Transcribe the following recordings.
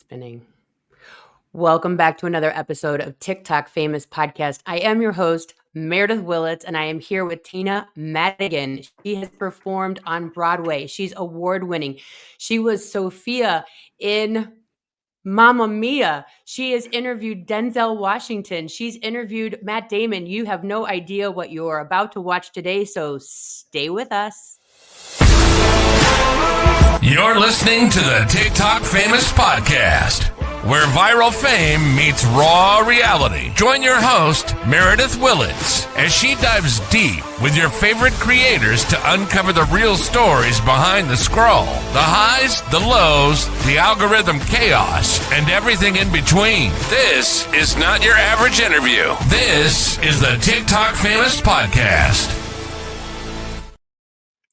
Spinning. Welcome back to another episode of TikTok Famous Podcast. I am your host, Meredith Willits, and I am here with Tina Maddigan. She has performed on Broadway. She's award-winning. She was Sophia in Mamma Mia. She has interviewed Denzel Washington. She's interviewed Matt Damon. You have no idea what you're about to watch today, so stay with us. You're listening to the TikTok Famous Podcast, where viral fame meets raw reality. Join your host, Meredith Willits, as she dives deep with your favorite creators to uncover the real stories behind the scroll, the highs, the lows, the algorithm chaos, and everything in between. This is not your average interview. This is the TikTok Famous Podcast.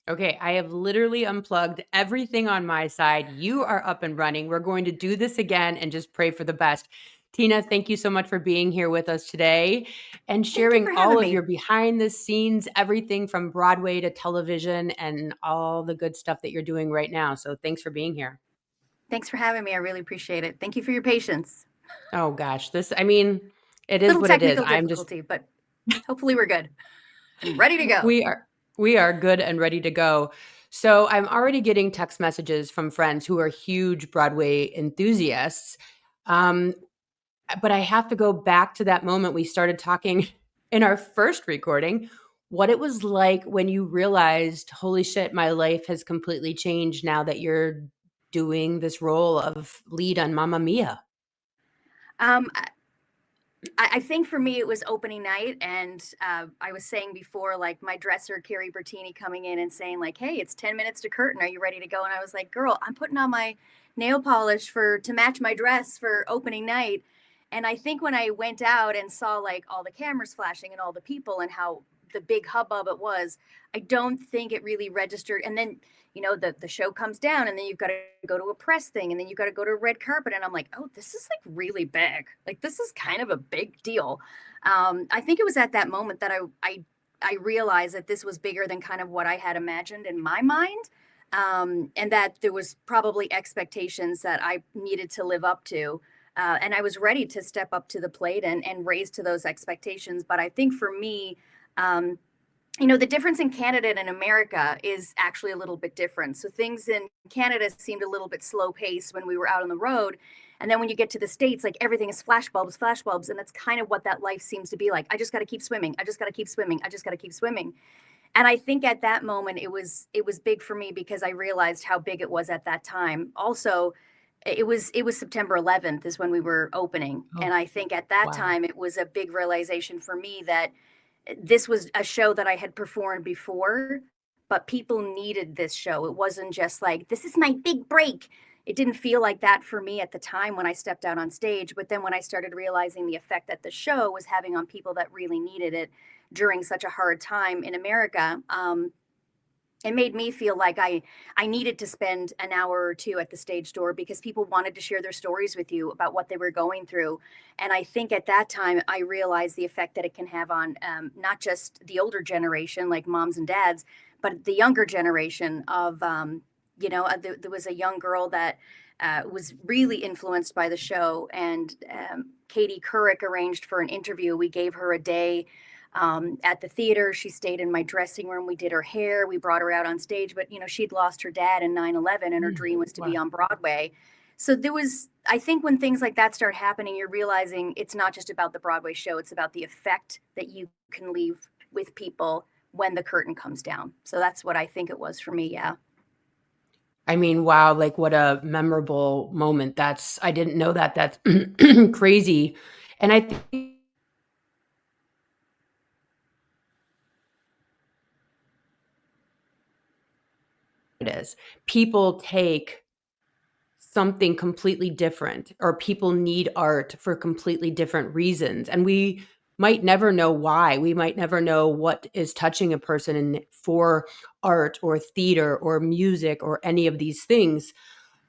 Okay, I have literally unplugged everything on my side. You are up and running. We're going to do this again and just pray for the best. Tina, thank you so much for being here with us today and sharing all of your behind the scenes, everything from Broadway to television and all the good stuff that you're doing right now. So thanks for being here. Thanks for having me. I really appreciate it. Thank you for your patience. Oh gosh, it is what it is. I'm just, but hopefully we're good and ready to go. We are good and ready to go. So I'm already getting text messages from friends who are huge Broadway enthusiasts. But I have to go back to that moment we started talking in our first recording, what it was like when you realized, holy shit, my life has completely changed now that you're doing this role of lead on Mamma Mia. I think for me, it was opening night. And I was saying before, like my dresser, Carrie Bertini, coming in and saying like, hey, it's 10 minutes to curtain. Are you ready to go? And I was like, girl, I'm putting on my nail polish to match my dress for opening night. And I think when I went out and saw like all the cameras flashing and all the people and how the big hubbub it was, I don't think it really registered. And then, the show comes down and then you've got to go to a press thing and then you've got to go to a red carpet. And I'm like, oh, this is like really big. Like, this is kind of a big deal. I think it was at that moment that I realized that this was bigger than kind of what I had imagined in my mind. And that there was probably expectations that I needed to live up to. And I was ready to step up to the plate and raise to those expectations. But I think for me, the difference in Canada and America is actually a little bit different. So things in Canada seemed a little bit slow paced when we were out on the road. And then when you get to the States, like everything is flashbulbs. And that's kind of what that life seems to be like. I just got to keep swimming. I just got to keep swimming. And I think at that moment, it was big for me because I realized how big it was at that time. Also, it was September 11th is when we were opening. Oh, and I think at that time, it was a big realization for me that this was a show that I had performed before, but people needed this show. It wasn't just like, this is my big break. It didn't feel like that for me at the time when I stepped out on stage. But then when I started realizing the effect that the show was having on people that really needed it during such a hard time in America, it made me feel like I needed to spend an hour or two at the stage door because people wanted to share their stories with you about what they were going through. And I think at that time, I realized the effect that it can have on not just the older generation, like moms and dads, but the younger generation of, there was a young girl that was really influenced by the show. And Katie Couric arranged for an interview. We gave her a day at the theater. She stayed in my dressing room. We did her hair. We brought her out on stage. But, she'd lost her dad in 9/11 and her dream was to be on Broadway. So I think when things like that start happening, you're realizing it's not just about the Broadway show. It's about the effect that you can leave with people when the curtain comes down. So that's what I think it was for me. Yeah. I mean, wow, like what a memorable moment. I didn't know that. That's crazy. And I think it is. People take something completely different, or people need art for completely different reasons. And we might never know why. We might never know what is touching a person for art or theater or music or any of these things.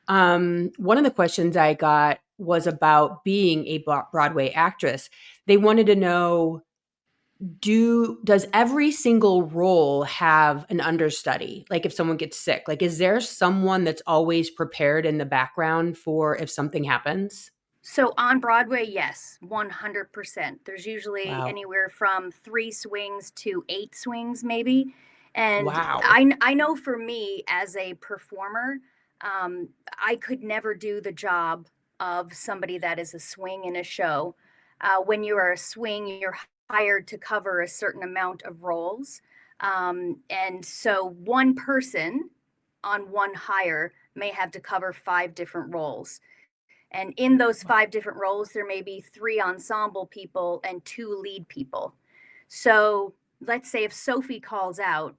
One of the questions I got was about being a Broadway actress. They wanted to know does every single role have an understudy? Like if someone gets sick, like is there someone that's always prepared in the background for if something happens? So on Broadway, yes, 100%. There's usually Wow. anywhere from 3 swings to 8 swings, maybe. And Wow. I know for me as a performer, I could never do the job of somebody that is a swing in a show. When you are a swing, you're hired to cover a certain amount of roles. And so one person on one hire may have to cover 5 different roles. And in those 5 different roles, there may be 3 ensemble people and 2 lead people. So let's say if Sophie calls out,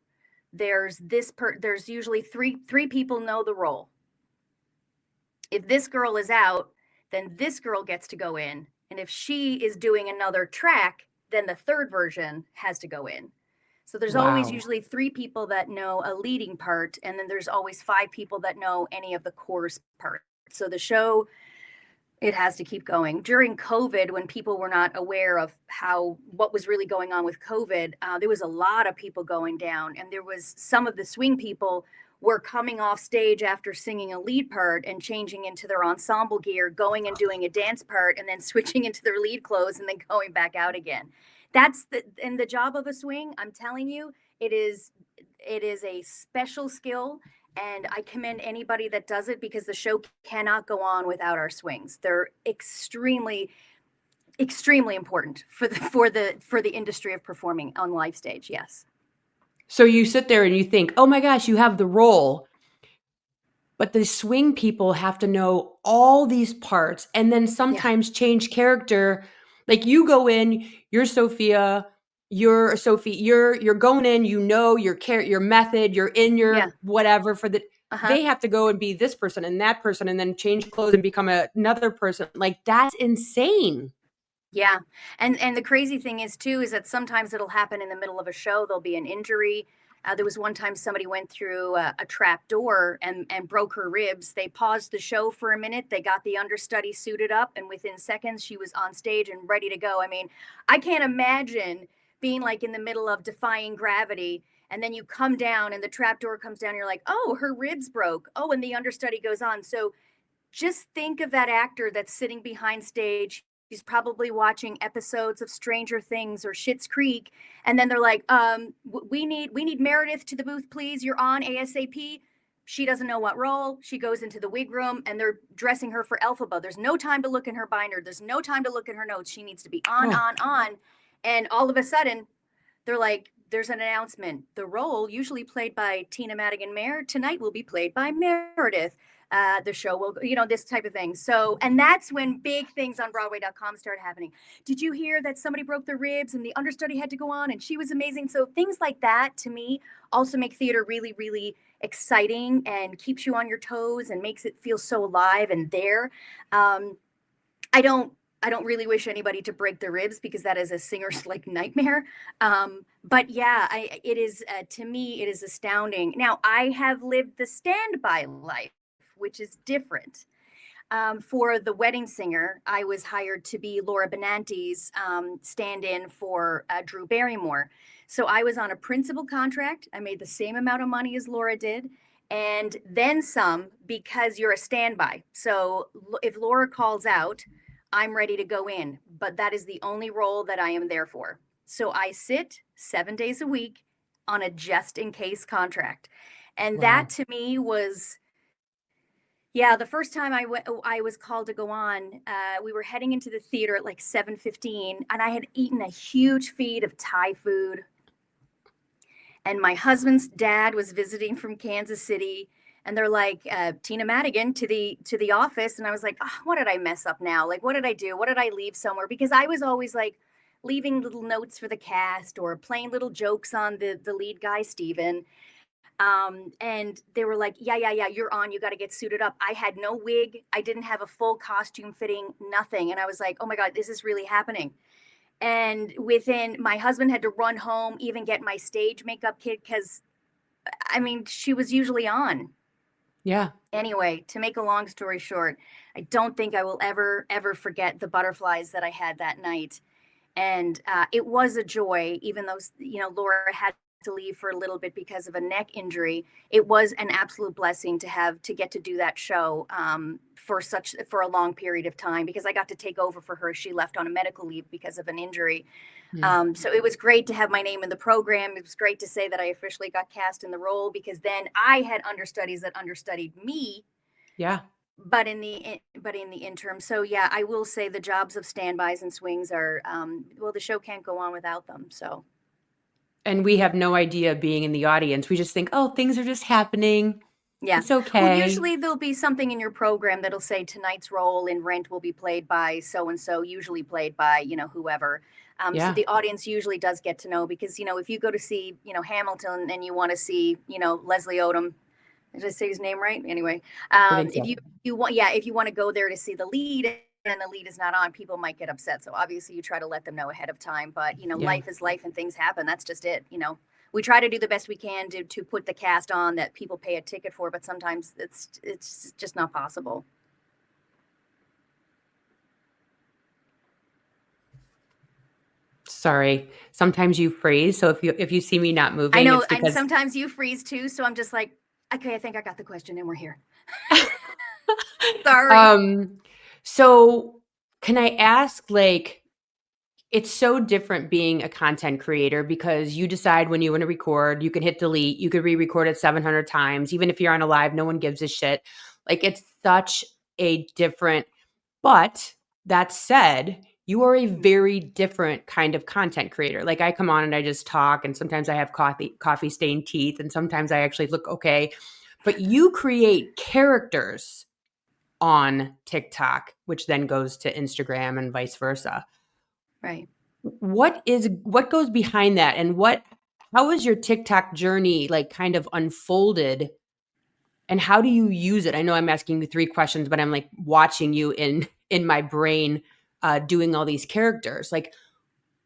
there's usually three people know the role. If this girl is out, then this girl gets to go in. And if she is doing another track, then the third version has to go in. So there's always Wow. usually 3 people that know a leading part, and then there's always 5 people that know any of the chorus parts. So the show, it has to keep going. During COVID, when people were not aware of what was really going on with COVID, there was a lot of people going down, and there was some of the swing people were coming off stage after singing a lead part and changing into their ensemble gear, going and doing a dance part, and then switching into their lead clothes and then going back out again. That's the job of a swing. I'm telling you, it is a special skill, and I commend anybody that does it because the show cannot go on without our swings. They're extremely important for the industry of performing on live stage. Yes. So you sit there and you think, "Oh my gosh, you have the role." But the swing people have to know all these parts and then Yeah. sometimes change character. Like you go in, you're Sophia, you're Sophie, you're going in, you know your method, you're in Yeah. your whatever for the Uh-huh. they have to go and be this person and that person and then change clothes and become another person. Like that's insane. Yeah. And the crazy thing is too is that sometimes it'll happen in the middle of a show. There'll be an injury. There was one time somebody went through a trap door and broke her ribs. They paused the show for a minute. They got the understudy suited up, and within seconds she was on stage and ready to go. I mean, I can't imagine being like in the middle of defying gravity, and then you come down and the trap door comes down. You're like, oh, her ribs broke. Oh, and the understudy goes on. So just think of that actor that's sitting behind stage. He's probably watching episodes of Stranger Things or Schitt's Creek, and then they're like, "We need Meredith to the booth, please. You're on ASAP." She doesn't know what role. She goes into the wig room, and they're dressing her for Elphaba. There's no time to look in her binder. There's no time to look in her notes. She needs to be on, Oh, on, on, and all of a sudden, they're like, there's an announcement. The role, usually played by Tina Maddigan Mayer, tonight will be played by Meredith. The show will, this type of thing. So, and that's when big things on Broadway.com started happening. Did you hear that somebody broke their ribs and the understudy had to go on and she was amazing? So, things like that to me also make theater really, really exciting and keeps you on your toes and makes it feel so alive and there. Um, I don't I don't really wish anybody to break their ribs because that is a singer's like nightmare. But yeah, it is to me it is astounding. Now I have lived the standby life, which is different. For the wedding singer, I was hired to be Laura Benanti's stand-in for Drew Barrymore. So I was on a principal contract. I made the same amount of money as Laura did, and then some because you're a standby. So if Laura calls out, I'm ready to go in, but that is the only role that I am there for. So I sit 7 days a week on a just in case contract. And that wow. to me was, yeah, the first time I was called to go on, we were heading into the theater at like 7:15, and I had eaten a huge feed of Thai food. And my husband's dad was visiting from Kansas City, and they're like, Tina Maddigan to the office, and I was like, oh, what did I mess up now? Like, what did I do? What did I leave somewhere? Because I was always like leaving little notes for the cast or playing little jokes on the lead guy Steven. And they were like, yeah, you're on. You got to get suited up. I had no wig. I didn't have a full costume fitting, nothing. And I was like, oh my God, this is really happening. And within, my husband had to run home, even get my stage makeup kit because, I mean, she was usually on. Yeah. Anyway, to make a long story short, I don't think I will ever forget the butterflies that I had that night. And it was a joy, even though, Laura had to leave for a little bit because of a neck injury. It was an absolute blessing to get to do that show for a long period of time, because I got to take over for her. She left on a medical leave because of an injury. So it was great to have my name in the program. It was great to say that I officially got cast in the role, because then I had understudies that understudied me. Yeah. But in the interim, so yeah, I will say the jobs of standbys and swings are well, the show can't go on without them. So And we have no idea being in the audience. We just think, oh, things are just happening. yeah, It's well, okay. usually there'll be something in your program that'll say tonight's role in Rent will be played by so and so, usually played by whoever. So Yeah. the audience usually does get to know, because if you go to see Hamilton and you want to see Leslie Odom. Did I say his name right? Anyway, I think if so. you want to go there to see the lead and the lead is not on, people might get upset. So obviously you try to let them know ahead of time. But Yeah. life is life and things happen. That's just it. We try to do the best we can to put the cast on that people pay a ticket for, but sometimes it's just not possible. Sorry. Sometimes you freeze. So if you see me not moving, I know, it's and because sometimes you freeze too. So I'm just like, okay, I think I got the question, and we're here. Sorry. So can I ask, like, it's so different being a content creator, because you decide when you want to record, you can hit delete, you could re-record it 700 times. Even if you're on a live, no one gives a shit. Like, it's such a different, but that said, you are a very different kind of content creator. Like, I come on and I just talk, and sometimes I have coffee stained teeth, and sometimes I actually look okay. But you create characters on TikTok, which then goes to Instagram and vice versa. Right. What goes behind that, and how is your TikTok journey like kind of unfolded, and how do you use it? I know I'm asking you 3 questions, but I'm like watching you in my brain doing all these characters. Like,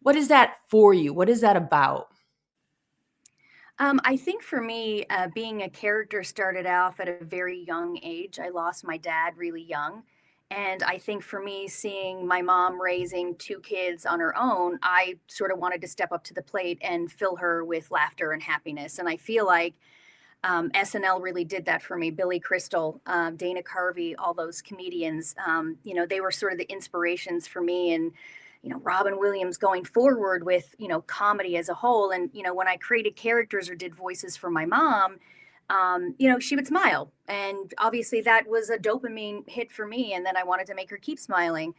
what is that for you? What is that about? I think for me, being a character started off at a very young age. I lost my dad really young. And I think for me, seeing my mom raising 2 kids on her own, I sort of wanted to step up to the plate and fill her with laughter and happiness. And I feel like SNL really did that for me. Billy Crystal, Dana Carvey, all those comedians, they were sort of the inspirations for me. And Robin Williams going forward with comedy as a whole. And when I created characters or did voices for my mom, she would smile, and obviously that was a dopamine hit for me. And then I wanted to make her keep smiling.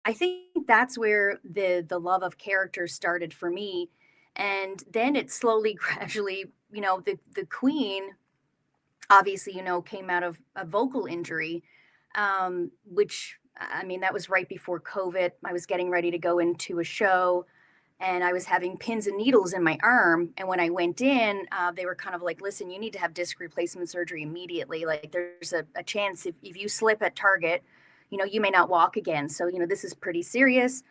I think that's where the love of characters started for me. And then it slowly, gradually, the Queen obviously, came out of a vocal injury, which, I mean, that was right before COVID. I was getting ready to go into a show, and I was having pins and needles in my arm. And when I went in, they were kind of like, listen, you need to have disc replacement surgery immediately. Like, there's a chance if you slip at Target, you may not walk again. So, this is pretty serious.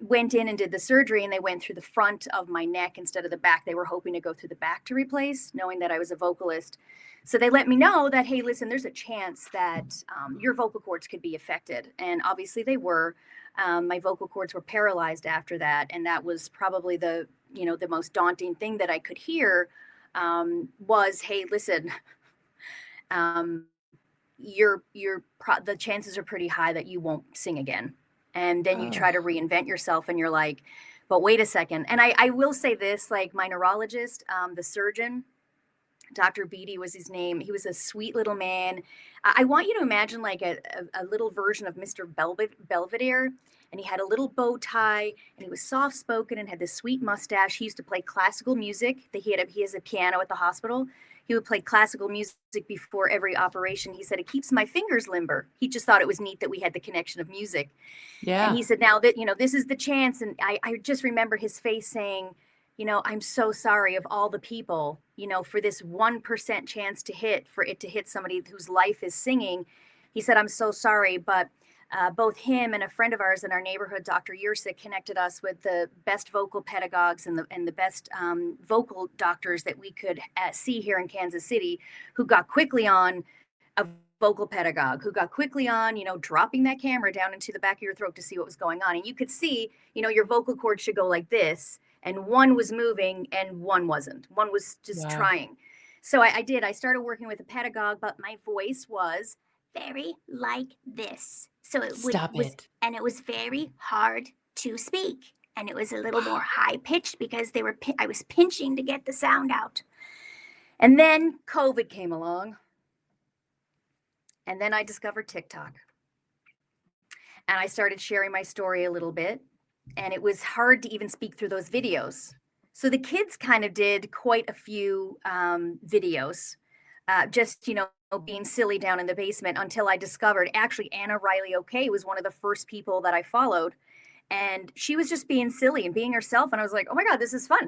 Went in and did the surgery, and they went through the front of my neck instead of the back. They were hoping to go through the back to replace, knowing that I was a vocalist. So they let me know that, hey, listen, there's a chance that your vocal cords could be affected. And obviously they were. My vocal cords were paralyzed after that. And that was probably the most daunting thing that I could hear, was, hey, listen, the chances are pretty high that you won't sing again. And then you try to reinvent yourself, and you're like, but wait a second. And I will say this, like, my neurologist, the surgeon, Dr. Beatty was his name. He was a sweet little man. I want you to imagine like a little version of Mr. Belvedere. And he had a little bow tie, and he was soft spoken and had this sweet mustache. He used to play classical music. He has a piano at the hospital. He would play classical music before every operation. He said, it keeps my fingers limber. He just thought it was neat that we had the connection of music. Yeah. And he said, now that, this is the chance. And I just remember his face saying, I'm so sorry of all the people, for this 1% chance for it to hit somebody whose life is singing. He said, I'm so sorry, but both him and a friend of ours in our neighborhood, Dr. Yursik, connected us with the best vocal pedagogues and the best vocal doctors that we could see here in Kansas City, who got quickly on a vocal pedagogue who got quickly on, dropping that camera down into the back of your throat to see what was going on. And you could see, your vocal cords should go like this, and one was moving and one wasn't. One was just trying. So I did. I started working with a pedagogue, but my voice was very like this. So it and it was very hard to speak. And it was a little more high pitched because I was pinching to get the sound out. And then COVID came along. And then I discovered TikTok. And I started sharing my story a little bit. And it was hard to even speak through those videos. So the kids kind of did quite a few videos, just, being silly down in the basement, until I discovered actually Anna Riley OK was one of the first people that I followed. And she was just being silly and being herself. And I was like, oh my God, this is fun.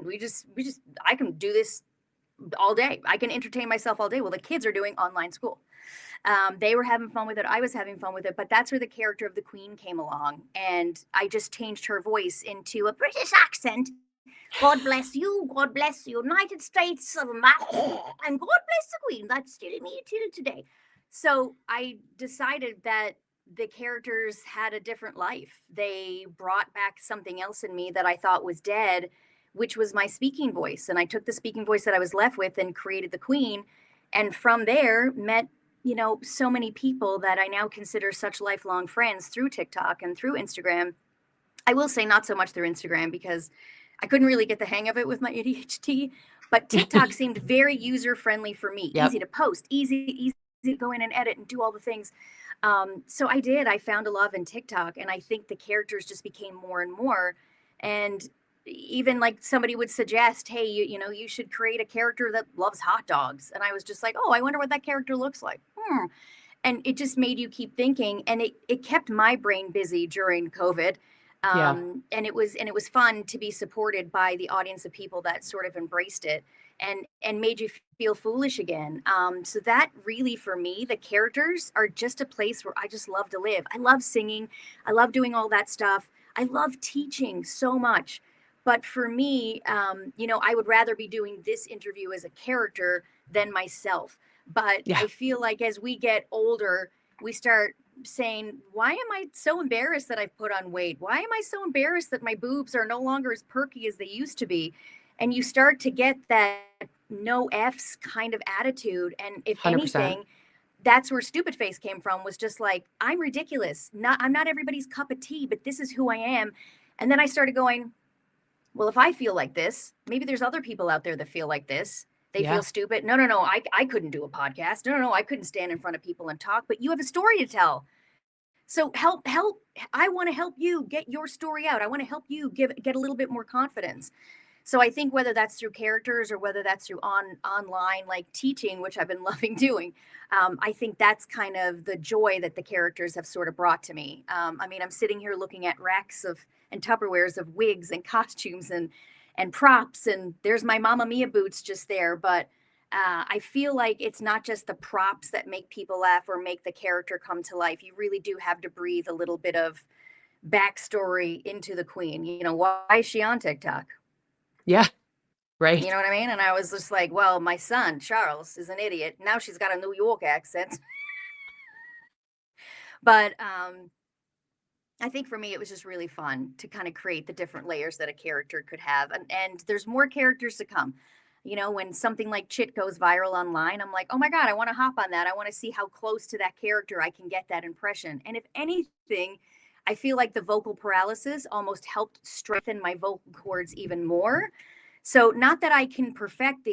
I can do this all day. I can entertain myself all day. Well, the kids are doing online school. They were having fun with it. I was having fun with it. But that's where the character of the Queen came along. And I just changed her voice into a British accent. God bless you, United States of America, and God bless the Queen. That's still me till today. So I decided that the characters had a different life. They brought back something else in me that I thought was dead, which was my speaking voice. And I took the speaking voice that I was left with and created the Queen. And from there, met so many people that I now consider such lifelong friends through TikTok and through Instagram. I will say not so much through Instagram because I couldn't really get the hang of it with my ADHD, but TikTok seemed very user-friendly for me. Yep. Easy to post, easy to go in and edit and do all the things. So I did. I found a love in TikTok, and I think the characters just became more and more. And even like somebody would suggest, hey, you should create a character that loves hot dogs. And I was just like, oh, I wonder what that character looks like. And it just made you keep thinking. And it kept my brain busy during COVID. And it was fun to be supported by the audience of people that sort of embraced it and made you feel foolish again. So that really, for me, the characters are just a place where I just love to live. I love singing. I love doing all that stuff. I love teaching so much. But for me, I would rather be doing this interview as a character than myself. But I feel like as we get older, we start saying, why am I so embarrassed that I've put on weight? Why am I so embarrassed that my boobs are no longer as perky as they used to be? And you start to get that no F's kind of attitude. And if 100%. Anything, that's where Stupid Face came from, was just like, I'm ridiculous. I'm not everybody's cup of tea, but this is who I am. And then I started going, well, if I feel like this, maybe there's other people out there that feel like this. They feel stupid. No. I couldn't do a podcast. No. I couldn't stand in front of people and talk, but you have a story to tell. So help. I want to help you get your story out. I want to help you get a little bit more confidence. So I think whether that's through characters or whether that's through online, like teaching, which I've been loving doing, I think that's kind of the joy that the characters have sort of brought to me. I mean, I'm sitting here looking at racks and Tupperwares of wigs and costumes and props, and there's my Mamma Mia boots just there. But I feel like it's not just the props that make people laugh or make the character come to life. You really do have to breathe a little bit of backstory into the Queen. Why is she on TikTok? Yeah, right. You know what I mean? And I was just like, well, my son, Charles, is an idiot. Now she's got a New York accent. But I think for me, it was just really fun to kind of create the different layers that a character could have. And there's more characters to come. When something like Chit goes viral online, I'm like, oh my God, I want to hop on that. I want to see how close to that character I can get that impression. And if anything, I feel like the vocal paralysis almost helped strengthen my vocal cords even more. So not that I can perfect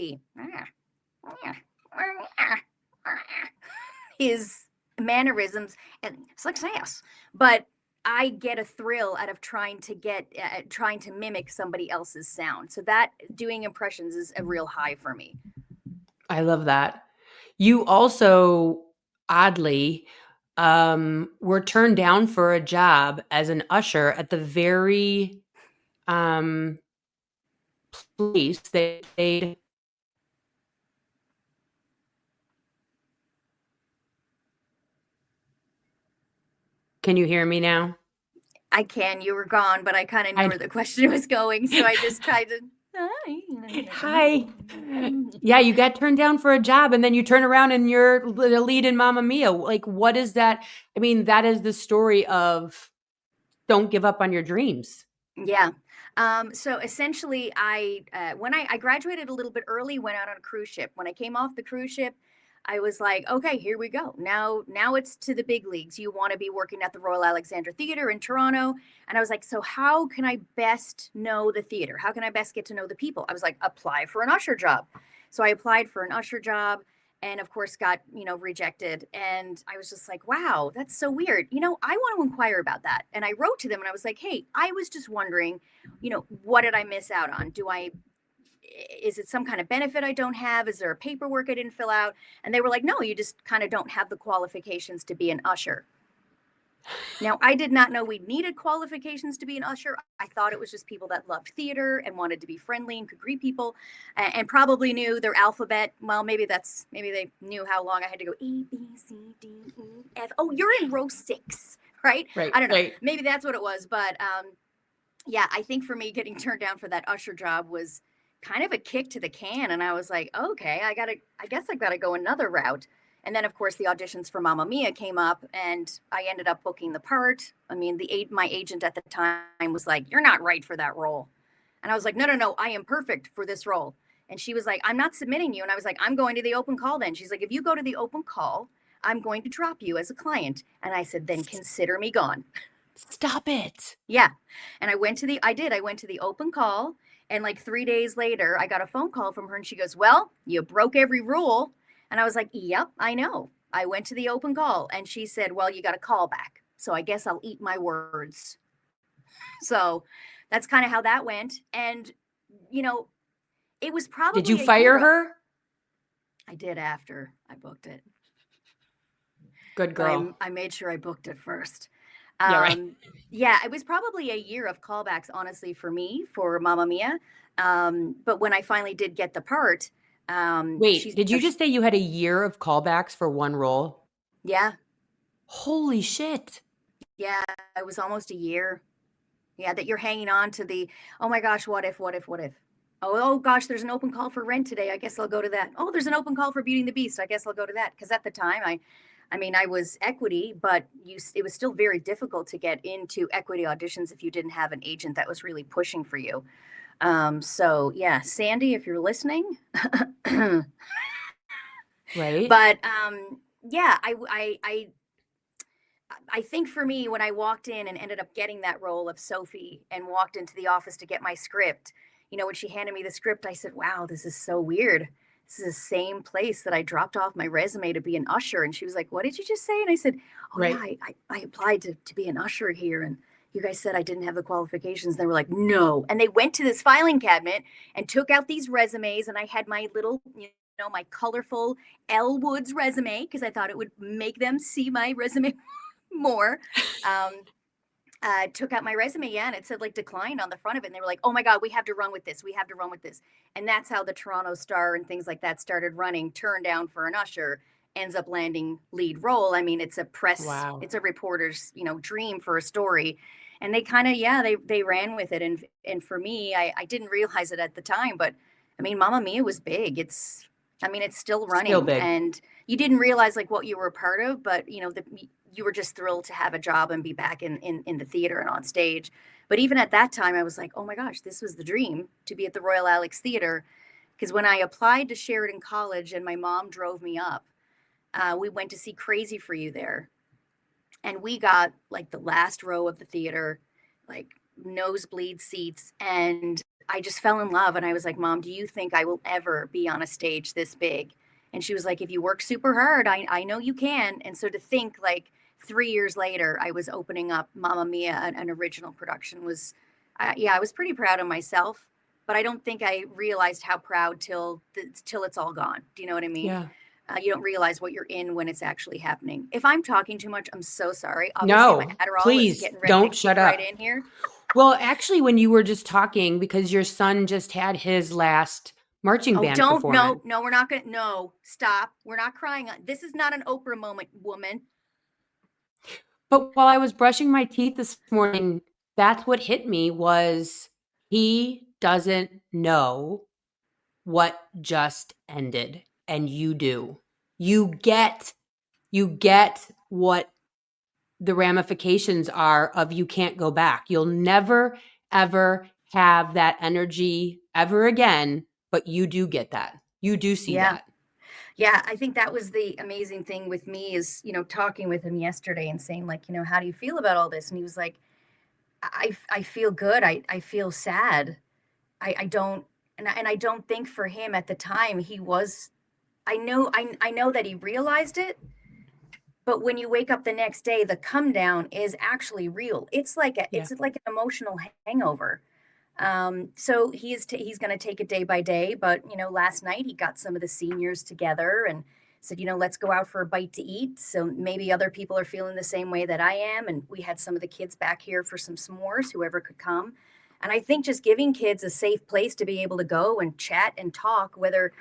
his mannerisms and success, but I get a thrill out of trying to mimic somebody else's sound. So that doing impressions is a real high for me. I love that. You also, oddly, were turned down for a job as an usher at the very place that they. Can you hear me now? I can. You were gone, but I kind of knew where the question was going, so I just tried to. Hi. Yeah, you got turned down for a job and then you turn around and you're the lead in Mamma Mia. Like, what is that? I mean, that is the story of don't give up on your dreams. Yeah. So essentially, when I graduated a little bit early, went out on a cruise ship. When I came off the cruise ship, I was like, okay, here we go. Now it's to the big leagues. You want to be working at the Royal Alexandra Theatre in Toronto. And I was like, so how can I best know the theater? How can I best get to know the people? I was like, apply for an usher job. So I applied for an usher job and of course got, rejected. And I was just like, wow, that's so weird. I want to inquire about that. And I wrote to them and I was like, hey, I was just wondering, what did I miss out on? Is it some kind of benefit I don't have? Is there a paperwork I didn't fill out? And they were like, no, you just kind of don't have the qualifications to be an usher. Now, I did not know we needed qualifications to be an usher. I thought it was just people that loved theater and wanted to be friendly and could greet people and probably knew their alphabet. Well, maybe they knew how long I had to go A, B, C, D, E, F. Oh, you're in row 6, right? Right. I don't know. Right. Maybe that's what it was. But yeah, I think for me, getting turned down for that usher job was kind of a kick to the can. And I was like, okay, I guess I got to go another route. And then, of course, the auditions for Mamma Mia came up, and I ended up booking the part. I mean, my agent at the time was like, "You're not right for that role," and I was like, "No, I am perfect for this role." And she was like, "I'm not submitting you," and I was like, "I'm going to the open call." Then she's like, "If you go to the open call, I'm going to drop you as a client." And I said, "Then consider me gone." Stop it. Yeah, and I went to the open call, and like 3 days later, I got a phone call from her, and she goes, "Well, you broke every rule." And I was like, yep, I know. I went to the open call and she said, well, you got a call back. So I guess I'll eat my words. So that's kind of how that went. And, it was probably. Did you fire her? I did after I booked it. Good girl. But I made sure I booked it first. Yeah, right. Yeah, it was probably a year of callbacks, honestly, for me, for Mamma Mia. But when I finally did get the part, wait, did you just say you had a year of callbacks for one role? Yeah. Holy shit. Yeah, it was almost a year. Yeah, that you're hanging on to the, oh my gosh, what if? Oh gosh, there's an open call for Rent today. I guess I'll go to that. Oh, there's an open call for Beauty and the Beast. I guess I'll go to that. Because at the time, I was equity, but it was still very difficult to get into equity auditions if you didn't have an agent that was really pushing for you. So yeah, Sandy, if you're listening, right. But yeah, I think for me, when I walked in and ended up getting that role of Sophie and walked into the office to get my script, when she handed me the script, I said, wow, this is so weird. This is the same place that I dropped off my resume to be an usher. And she was like, what did you just say? And I said, oh right. yeah, I applied to be an usher here. And you guys said I didn't have the qualifications. They were like, no. And they went to this filing cabinet and took out these resumes. And I had my little, my colorful Elle Woods resume because I thought it would make them see my resume more. Took out my resume, and it said like declined on the front of it. And they were like, oh my God, we have to run with this. And that's how the Toronto Star and things like that started running. Turned down for an usher, ends up landing lead role. I mean, it's a it's a reporter's, dream for a story. And they kind of, they ran with it. And for me, I didn't realize it at the time, but I mean, Mamma Mia was big. It's still running. Still big. And you didn't realize like what you were a part of, but you were just thrilled to have a job and be back in the theater and on stage. But even at that time, I was like, oh my gosh, this was the dream, to be at the Royal Alex Theater. Because when I applied to Sheridan College and my mom drove me up, we went to see Crazy for You there. And we got like the last row of the theater, like nosebleed seats. And I just fell in love. And I was like, Mom, do you think I will ever be on a stage this big? And she was like, if you work super hard, I know you can. And so to think like 3 years later, I was opening up Mamma Mia, an original production, was, I was pretty proud of myself. But I don't think I realized how proud till it's all gone. Do you know what I mean? Yeah. You don't realize what you're in when it's actually happening. If I'm talking too much, I'm so sorry. Obviously, no, my Adderall please is getting ready don't to shut kick up right in here. Well, actually, when you were just talking, because your son just had his last marching band performance. No, we're not going to, no, stop. We're not crying. This is not an Oprah moment, woman. But while I was brushing my teeth this morning, that's what hit me was he doesn't know what just ended, and you do. You get what the ramifications are of you can't go back. You'll never, ever have that energy ever again, but you do get that. You do see Yeah. that. Yeah, I think that was the amazing thing with me is, talking with him yesterday and saying like, how do you feel about all this? And he was like, I feel good. I feel sad. I don't, and I don't think for him at the time he was, I know that he realized it, but when you wake up the next day, the come down is actually real. Yeah. It's like an emotional hangover. So he's going to take it day by day. But last night he got some of the seniors together and said, let's go out for a bite to eat. So maybe other people are feeling the same way that I am. And we had some of the kids back here for some s'mores, whoever could come. And I think just giving kids a safe place to be able to go and chat and talk, whether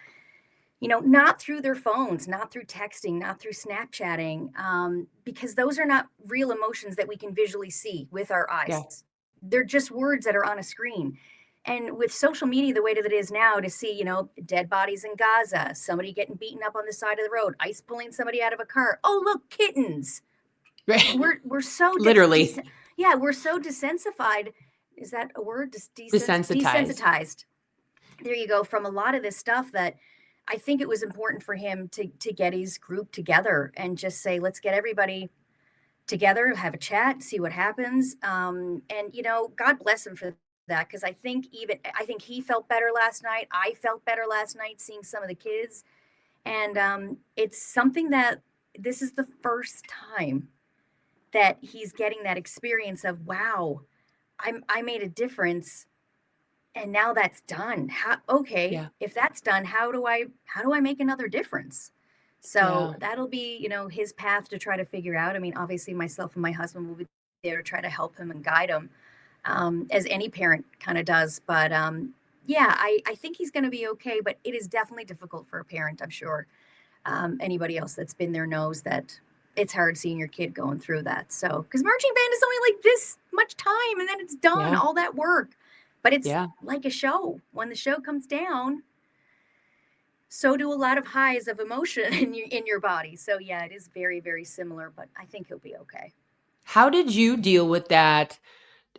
not through their phones, not through texting, not through Snapchatting, because those are not real emotions that we can visually see with our Yeah. eyes. They're just words that are on a screen. And with social media, the way that it is now, to see, dead bodies in Gaza, somebody getting beaten up on the side of the road, ICE pulling somebody out of a car. Oh, look, kittens. Right. We're so Literally we're so desensitized. Is that a word? desensitized. Desensitized. There you go. From a lot of this stuff that I think it was important for him to get his group together and just say, let's get everybody together, have a chat, see what happens. And God bless him for that, because I think he felt better last night. I felt better last night seeing some of the kids, and it's something that this is the first time that he's getting that experience of, wow, I made a difference. And now that's done. Okay, Yeah. if that's done, how do I make another difference? So Yeah. that'll be, his path to try to figure out. I mean, obviously myself and my husband will be there to try to help him and guide him, as any parent kind of does. But yeah, I think he's going to be okay, but it is definitely difficult for a parent. I'm sure anybody else that's been there knows that it's hard seeing your kid going through that. So, because marching band is only like this much time and then it's done, Yeah. all that work. But it's Yeah. like a show. When the show comes down, so do a lot of highs of emotion in your body. So yeah, it is very, very similar, but I think he'll be okay. How did you deal with that?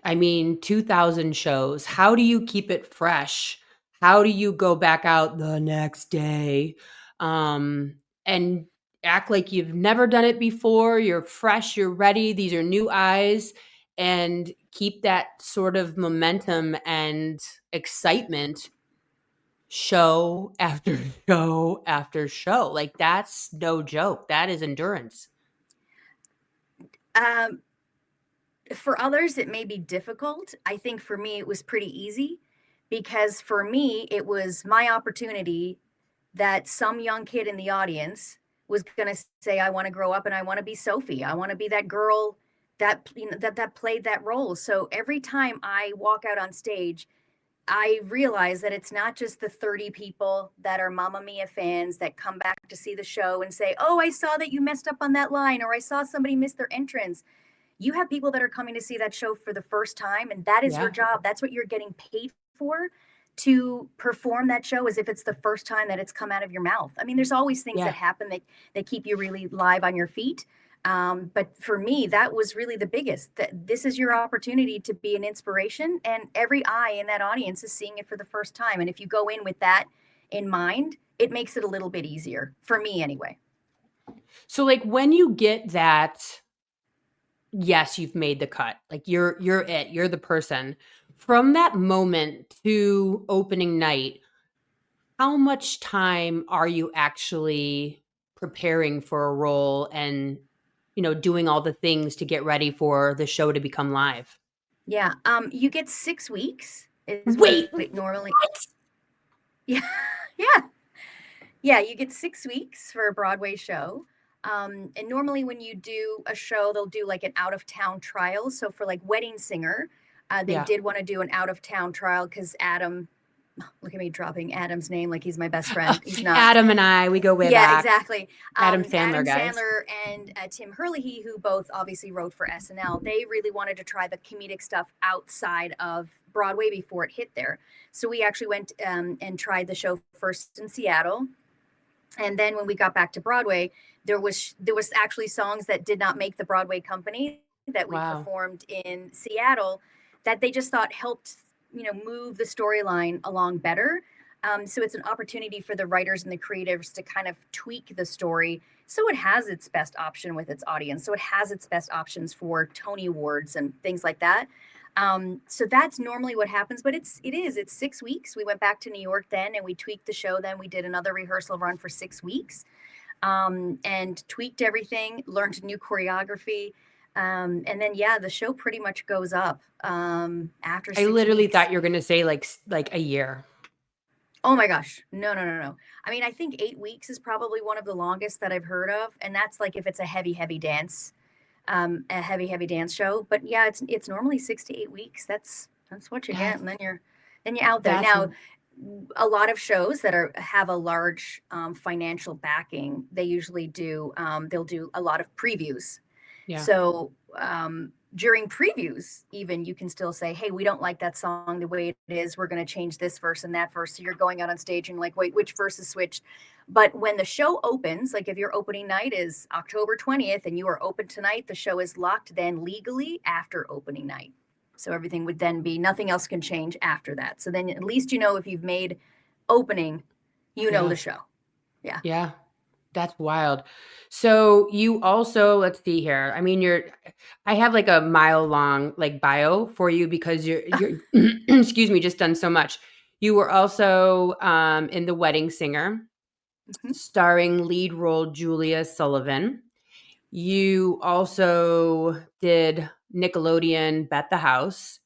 I mean, 2000 shows. How do you keep it fresh? How do you go back out the next day, and act like you've never done it before? You're fresh, you're ready. These are new eyes, and keep that sort of momentum and excitement show after show after show. Like, that's no joke. That is endurance. Um, for others, it may be difficult. I think for me, it was pretty easy, because for me, it was my opportunity that some young kid in the audience was going to say, I want to grow up and I want to be Sophie. I want to be that girl that, that played that role. So every time I walk out on stage, I realize that it's not just the 30 people that are Mamma Mia fans that come back to see the show and say, oh, I saw that you messed up on that line, or I saw somebody miss their entrance. You have people that are coming to see that show for the first time, and that is your Yeah. job. That's what you're getting paid for, to perform that show as if it's the first time that it's come out of your mouth. I mean, there's always things that Yeah. happen that keep you really live on your feet. But for me, that was really the biggest. That this is your opportunity to be an inspiration, and every eye in that audience is seeing it for the first time. And if you go in with that in mind, it makes it a little bit easier for me, anyway. So, like, when you get that, yes, you've made the cut. Like, you're it. You're the person. From that moment to opening night, how much time are you actually preparing for a role and, doing all the things to get ready for the show to become live? Yeah. You get 6 weeks is what Wait, it normally. what? Yeah. Yeah. Yeah, you get 6 weeks for a Broadway show. And normally when you do a show, they'll do like an out of town trial. So for like Wedding Singer, they Yeah. did want to do an out of town trial because Adam look at me dropping Adam's name like he's my best friend. He's not. Adam and I, we go way Yeah, back. exactly. Adam Sandler, guys. Sandler and Tim Herlihy, who both obviously wrote for SNL, they really wanted to try the comedic stuff outside of Broadway before it hit there. So we actually went and tried the show first in Seattle. And then when we got back to Broadway, there was actually songs that did not make the Broadway company that we performed in Seattle that they just thought helped, move the storyline along better. So it's an opportunity for the writers and the creatives to kind of tweak the story so it has its best option with its audience. So it has its best options for Tony Awards and things like that. So that's normally what happens, but it's 6 weeks. We went back to New York then and we tweaked the show. Then we did another rehearsal run for 6 weeks and tweaked everything, learned new choreography. And then, the show pretty much goes up after 6 I literally weeks. thought you were going to say like a year. Oh my gosh. No. I mean, I think 8 weeks is probably one of the longest that I've heard of. And that's like if it's a heavy dance. A heavy dance show, but yeah, it's normally 6 to 8 weeks. That's what you get, and then you're out there. Now, a lot of shows that have a large financial backing, they usually do they'll do a lot of previews. Yeah. So during previews, even you can still say, hey, we don't like that song the way it is. We're going to change this verse and that verse. So you're going out on stage and like, wait, which verse is switched? But when the show opens, like if your opening night is October 20th and you are open tonight, the show is locked then legally after opening night. So everything would then be, nothing else can change after that. So then at least if you've made opening, the show. Yeah. Yeah. That's wild. So you also, let's see here. I mean, I have like a mile long like bio for you because you're excuse me, just done so much. You were also in The Wedding Singer, starring lead role Julia Sullivan. You also did Nickelodeon Bet the House,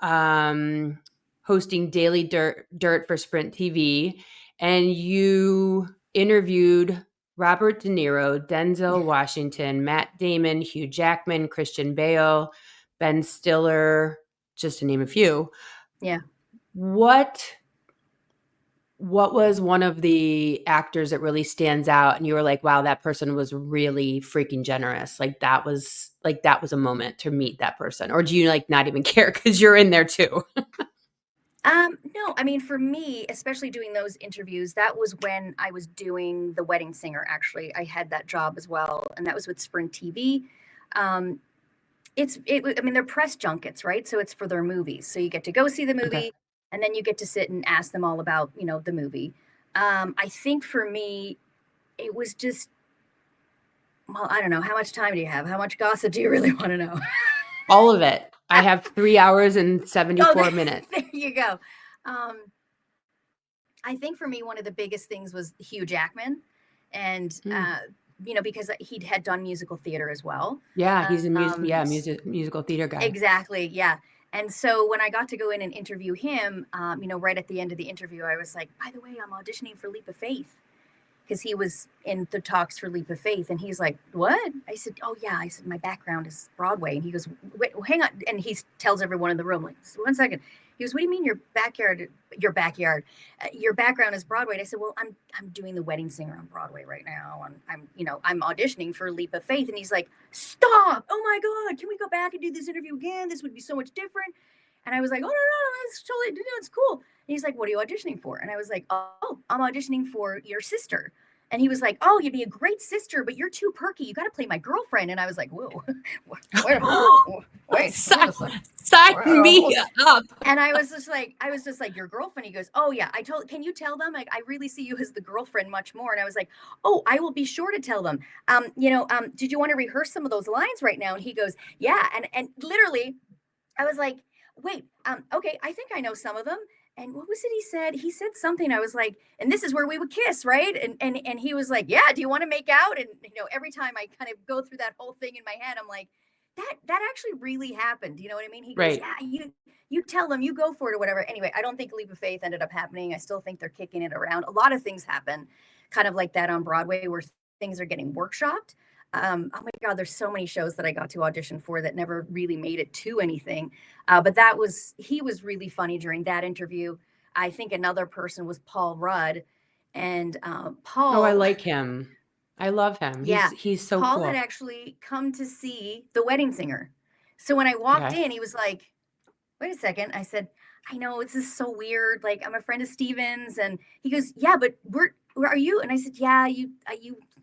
hosting Daily Dirt for Sprint TV, and you interviewed Robert De Niro, Denzel Washington, Matt Damon, Hugh Jackman, Christian Bale, Ben Stiller, just to name a few. Yeah. What was one of the actors that really stands out and you were like, wow, that person was really freaking generous? Like that was a moment to meet that person. Or do you like not even care because you're in there too? No, I mean, for me, especially doing those interviews, that was when I was doing The Wedding Singer. Actually, I had that job as well. And that was with Sprint TV. I mean, they're press junkets, right? So it's for their movies. So you get to go see the movie. Okay. And then you get to sit and ask them all about, the movie. I think for me, it was just, well, I don't know. How much time do you have? How much gossip do you really want to know? All of it. I have 3 hours and 74 minutes. There you go. I think for me, one of the biggest things was Hugh Jackman. And, because he had done musical theater as well. Yeah, he's a musical theater guy. Exactly, yeah. And so when I got to go in and interview him, right at the end of the interview, I was like, by the way, I'm auditioning for Leap of Faith. Because he was in the talks for Leap of Faith. And he's like, what? I said, oh, yeah. I said, my background is Broadway. And he goes, wait, hang on. And he tells everyone in the room, like, 1 second. He goes, what do you mean your background is Broadway? And I said, well, I'm doing The Wedding Singer on Broadway right now. And I'm auditioning for Leap of Faith. And he's like, stop. Oh my God. Can we go back and do this interview again? This would be so much different. And I was like, oh, no, that's totally, it's cool. And he's like, what are you auditioning for? And I was like, oh, I'm auditioning for your sister. And he was like, oh, you'd be a great sister, but you're too perky. You got to play my girlfriend. And I was like, whoa, wait, sign me up. And I was just like, your girlfriend. He goes, oh yeah, can you tell them? Like, I really see you as the girlfriend much more. And I was like, oh, I will be sure to tell them. Did you want to rehearse some of those lines right now? And he goes, yeah. And literally, I was like, wait, okay, I think I know some of them. And what was it he said? He said something. I was like, and this is where we would kiss, right? And he was like, yeah, do you want to make out? And, every time I kind of go through that whole thing in my head, I'm like, that actually really happened. You know what I mean? He goes, yeah, you tell them, you go for it or whatever. Anyway, I don't think Leap of Faith ended up happening. I still think they're kicking it around. A lot of things happen kind of like that on Broadway where things are getting workshopped. Oh my God, there's so many shows that I got to audition for that never really made it to anything. But he was really funny during that interview. I think another person was Paul Rudd. And Oh, Paul, I like him. I love him. yeah, He's so Paul had cool. actually come to see The Wedding Singer. So when I walked Okay. in, he was like, wait a second. I said, I know this is so weird. Like, I'm a friend of Steven's. And he goes, yeah, but where are you? And I said, yeah, you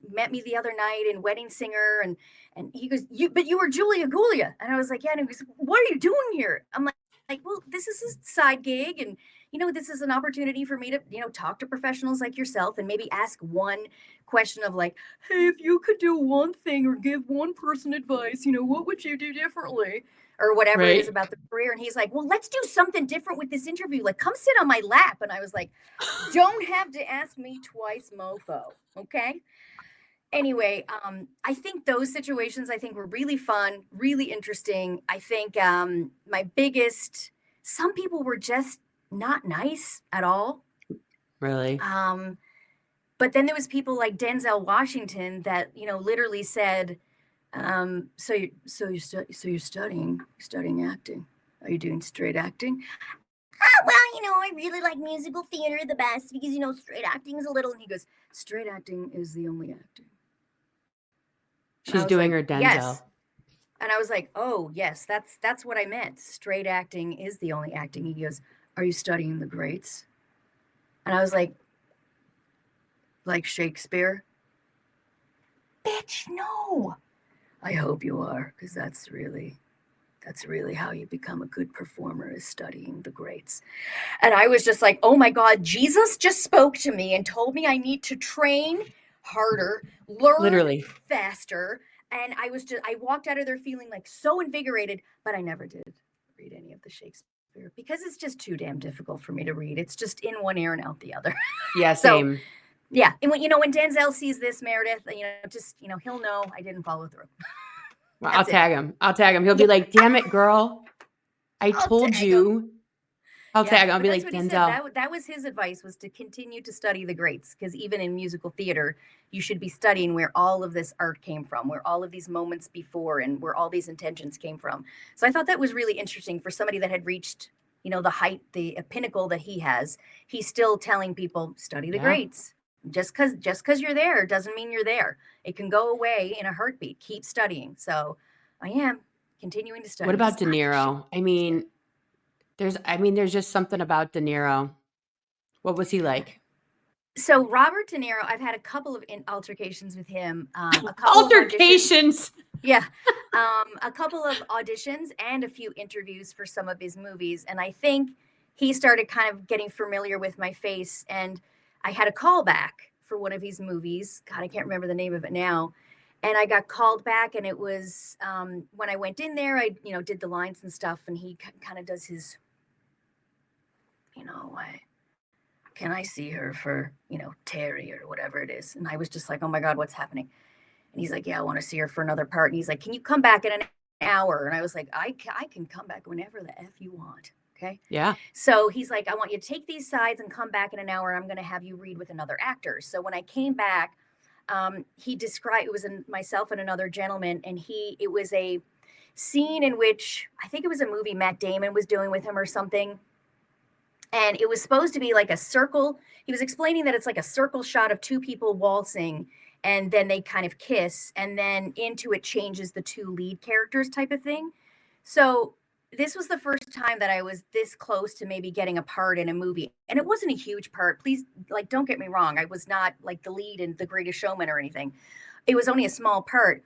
met me the other night in Wedding Singer. And he goes, but you were Julia Gulia. And I was like, yeah. And he goes, what are you doing here? I'm like, well, this is a side gig. And, this is an opportunity for me to, talk to professionals like yourself and maybe ask one question of like, hey, if you could do one thing or give one person advice, what would you do differently? Or whatever it is Right. about the career. And he's like, well, let's do something different with this interview. Like, come sit on my lap. And I was like, don't have to ask me twice, mofo. Okay. Anyway, I think those situations were really fun, really interesting. I think some people were just not nice at all. Really? But then there was people like Denzel Washington that, literally said, so you're studying acting. Are you doing straight acting? Well, I really like musical theater the best because, straight acting is a little. And he goes, straight acting is the only acting. She's doing her Denzel. Yes. And I was like, oh, yes, that's what I meant. Straight acting is the only acting. He goes, are you studying the greats? And I was like Shakespeare? Bitch, no. I hope you are, because that's really how you become a good performer, is studying the greats. And I was just like, oh my God, Jesus just spoke to me and told me I need to train harder, learn Literally. faster. And I walked out of there feeling like so invigorated, but I never did read any of the Shakespeare because it's just too damn difficult for me to read. It's just in one ear and out the other. Yeah, same. So, yeah. And when Denzel sees this, Meredith, he'll know I didn't follow through. Well, I'll tag him. He'll be like, damn it, girl. I told you. I'll tag him. I'll be like, Denzel. That was his advice, was to continue to study the greats, because even in musical theater, you should be studying where all of this art came from, where all of these moments before and where all these intentions came from. So I thought that was really interesting for somebody that had reached, the height, the pinnacle that he has. He's still telling people, study the greats. Just because you're there doesn't mean you're there. It can go away in a heartbeat. Keep studying. So I am continuing to study. What about De Niro? There's just something about De Niro. What was he like? So Robert De Niro, I've had a couple of altercations with him. Altercations. Yeah. A couple of auditions and a few interviews for some of his movies. And I think he started kind of getting familiar with my face. And I had a callback for one of his movies. God, I can't remember the name of it now. And I got called back, and it was when I went in there, I, did the lines and stuff. And he kind of does his, can I see her for, Terry or whatever it is? And I was just like, oh my God, what's happening? And he's like, yeah, I want to see her for another part. And he's like, can you come back in an hour? And I was like, I can come back whenever the F you want. Okay. Yeah. So he's like, I want you to take these sides and come back in an hour. And I'm going to have you read with another actor. So when I came back, he described, it was myself and another gentleman. And it was a scene in which I think it was a movie Matt Damon was doing with him or something. And it was supposed to be like a circle. He was explaining that it's like a circle shot of two people waltzing, and then they kind of kiss, and then into it changes the two lead characters type of thing. So this was the first time that I was this close to maybe getting a part in a movie. And it wasn't a huge part. Please, don't get me wrong. I was not like the lead in The Greatest Showman or anything. It was only a small part,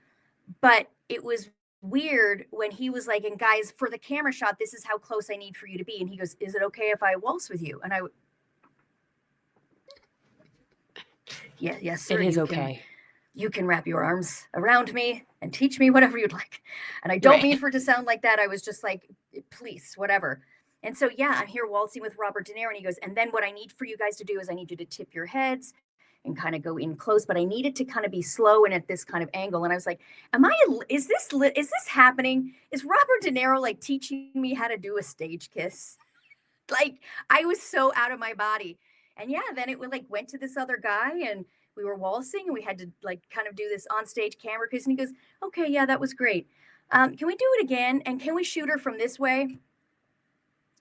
but it was weird when he was like, and guys, for the camera shot, this is how close I need for you to be. And he goes, is it okay if I waltz with you? And yes, sir. It is okay. You can wrap your arms around me and teach me whatever you'd like. And I don't mean for it to sound like that. I was just like, please, whatever. And so, yeah, I'm here waltzing with Robert De Niro. And he goes, and then what I need for you guys to do is I need you to tip your heads and kind of go in close, but I need it to kind of be slow and at this kind of angle. And I was like, is this happening? Is Robert De Niro like teaching me how to do a stage kiss? Like, I was so out of my body. And yeah, then it went to this other guy, and we were waltzing, and we had to kind of do this on stage camera kiss. And he goes, okay, yeah, that was great. Can we do it again? And can we shoot her from this way?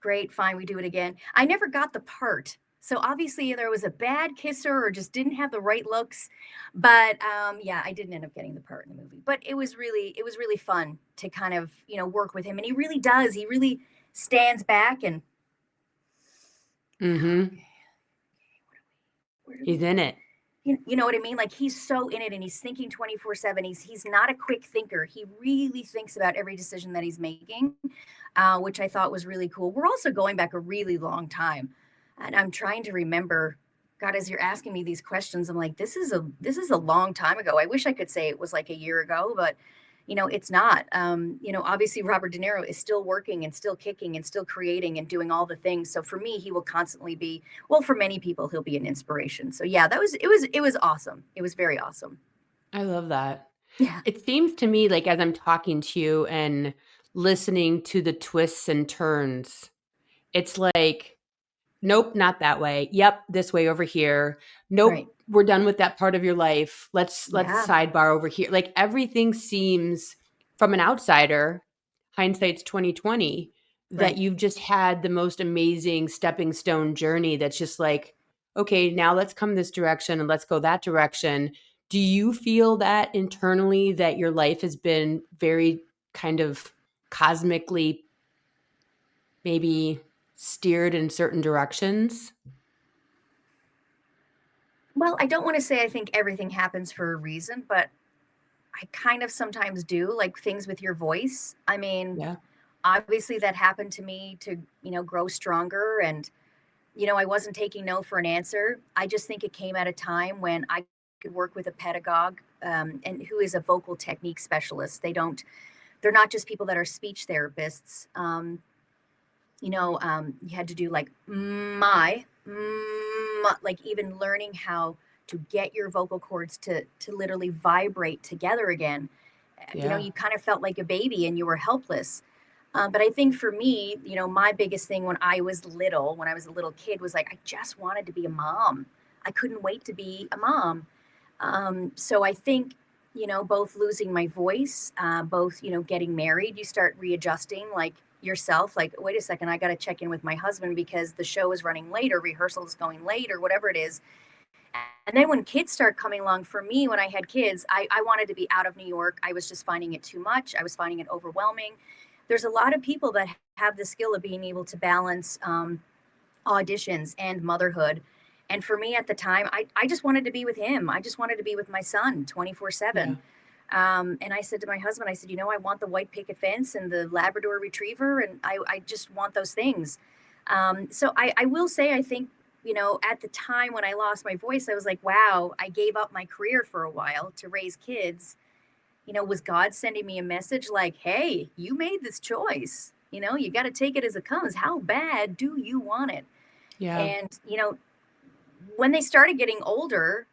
great, fine, we do it again. I never got the part. So obviously there was a bad kisser or just didn't have the right looks. But yeah, I didn't end up getting the part in the movie. But it was really fun to kind of, work with him. And he really does. He really stands back and Mm-hmm. where do He's we in go? it. You know what I mean? Like he's so in it and he's thinking 24/7. He's not a quick thinker. He really thinks about every decision that he's making, which I thought was really cool. We're also going back a really long time, and I'm trying to remember. God, as you're asking me these questions, I'm like, this is a long time ago. I wish I could say it was like a year ago, but it's not. Obviously Robert De Niro is still working and still kicking and still creating and doing all the things. So for me, he will constantly be, well, for many people, he'll be an inspiration. So yeah, it was awesome. It was very awesome. I love that. Yeah. It seems to me like as I'm talking to you and listening to the twists and turns, it's like, nope, not that way. Yep, this way over here. Right. Nope, we're done with that part of your life. Let's Yeah. sidebar over here. Like everything seems from an outsider, hindsight's 2020, that Right. you've just had the most amazing stepping stone journey that's just like, okay, now let's come this direction and let's go that direction. Do you feel that internally that your life has been very kind of cosmically maybe steered in certain directions? Well, I don't want to say I think everything happens for a reason, but I kind of sometimes do, like things with your voice. I mean, Yeah. obviously that happened to me to, grow stronger and I wasn't taking no for an answer. I just think it came at a time when I could work with a pedagogue and who is a vocal technique specialist. They're not just people that are speech therapists. You had to do like like even learning how to get your vocal cords to literally vibrate together again. Yeah. You kind of felt like a baby and you were helpless. But I think for me, my biggest thing when I was little, when I was a little kid, was like I just wanted to be a mom. I couldn't wait to be a mom. So I think, both losing my voice, both, getting married, you start readjusting like yourself, like, wait a second, I got to check in with my husband because the show is running late or rehearsal is going late or whatever it is. And then when kids start coming along, for me, when I had kids, I wanted to be out of New York. I was just finding it too much. I was finding it overwhelming. There's a lot of people that have the skill of being able to balance auditions and motherhood. And for me at the time, I just wanted to be with him. I just wanted to be with my son 24 Yeah. 7. And I said to my husband, I said, I want the white picket fence and the Labrador retriever. And I just want those things. So I will say, I think, at the time when I lost my voice, I was like, wow, I gave up my career for a while to raise kids. Was God sending me a message like, hey, you made this choice? You got to take it as it comes. How bad do you want it? Yeah. And, when they started getting older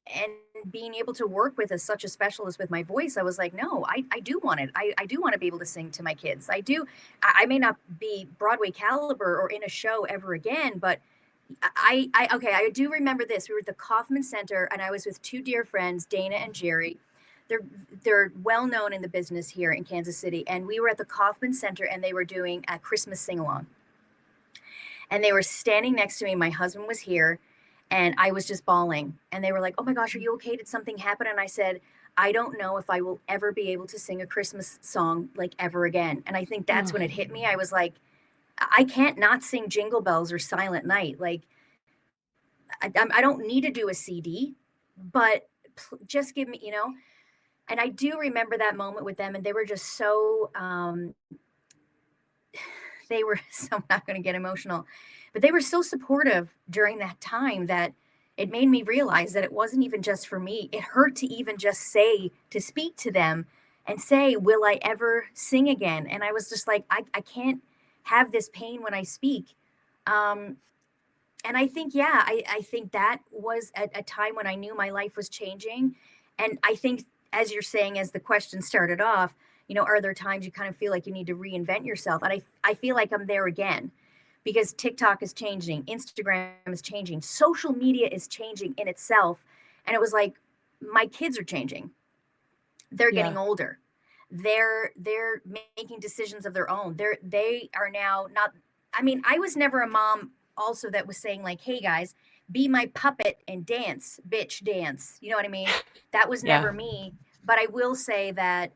and being able to work with such a specialist with my voice, I was like, no, I do want it. I do want to be able to sing to my kids. I do. I may not be Broadway caliber or in a show ever again, but okay, I do remember this. We were at the Kaufman Center and I was with two dear friends, Dana and Jerry. They're well known in the business here in Kansas City. And we were at the Kaufman Center and they were doing a Christmas sing-along. And they were standing next to me. My husband was here and I was just bawling. And they were like, oh my gosh, are you okay? Did something happen? And I said, I don't know if I will ever be able to sing a Christmas song like ever again. And I think that's when it hit me. I was like, I can't not sing Jingle Bells or Silent Night. Like, I don't need to do a CD, but just give me, and I do remember that moment with them, and they were just so, they were so, I'm not going to get emotional, but they were so supportive during that time that it made me realize that it wasn't even just for me. It hurt to even just say, to speak to them and say, will I ever sing again? And I was just like, I can't have this pain when I speak. And I think, yeah, I think that was a time when I knew my life was changing. And I think, as you're saying, as the question started off, are there times you kind of feel like you need to reinvent yourself? And I feel like I'm there again because TikTok is changing, Instagram is changing, social media is changing in itself. And it was like, my kids are changing. They're getting Yeah. older. They're making decisions of their own. They are now not I mean, I was never a mom also that was saying like, hey guys, be my puppet and dance, bitch, dance. You know what I mean? That was Yeah. never me. But I will say that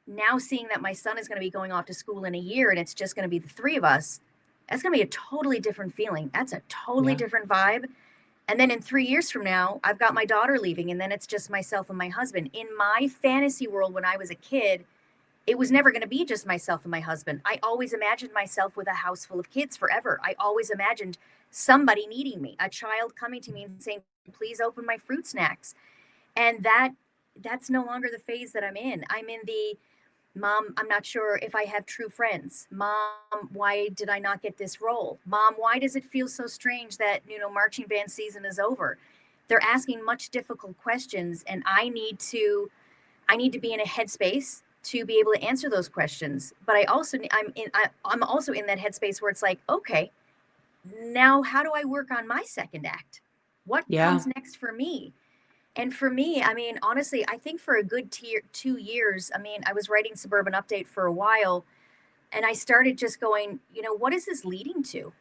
now seeing that my son is going to be going off to school in a year and it's just going to be the three of us, that's going to be a totally different feeling. That's a totally Yeah. different vibe. And then in 3 years from now, I've got my daughter leaving, and then it's just myself and my husband. In my fantasy world, when I was a kid, it was never going to be just myself and my husband. I always imagined myself with a house full of kids forever. I always imagined somebody needing me, a child coming to me and saying, please open my fruit snacks. And that's no longer the phase that I'm in. I'm in the mom, I'm not sure if I have true friends. Mom, why did I not get this role? Mom, why does it feel so strange that, marching band season is over? They're asking much difficult questions, and I need to be in a headspace to be able to answer those questions. But I'm also in that headspace where it's like, okay, now how do I work on my second act? What Yeah. comes next for me? And for me, I mean, honestly, I think for a good 2 years, I mean, I was writing Suburban Update for a while, and I started just going, what is this leading to?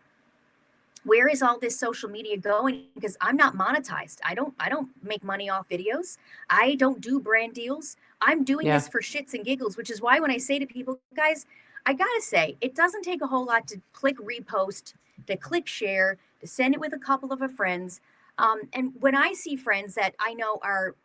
Where is all this social media going? Because I'm not monetized. I don't make money off videos. I don't do brand deals. I'm doing Yeah. this for shits and giggles, which is why when I say to people, guys, I gotta say, it doesn't take a whole lot to click repost, to click share, to send it with a couple of friends. And when I see friends that I know are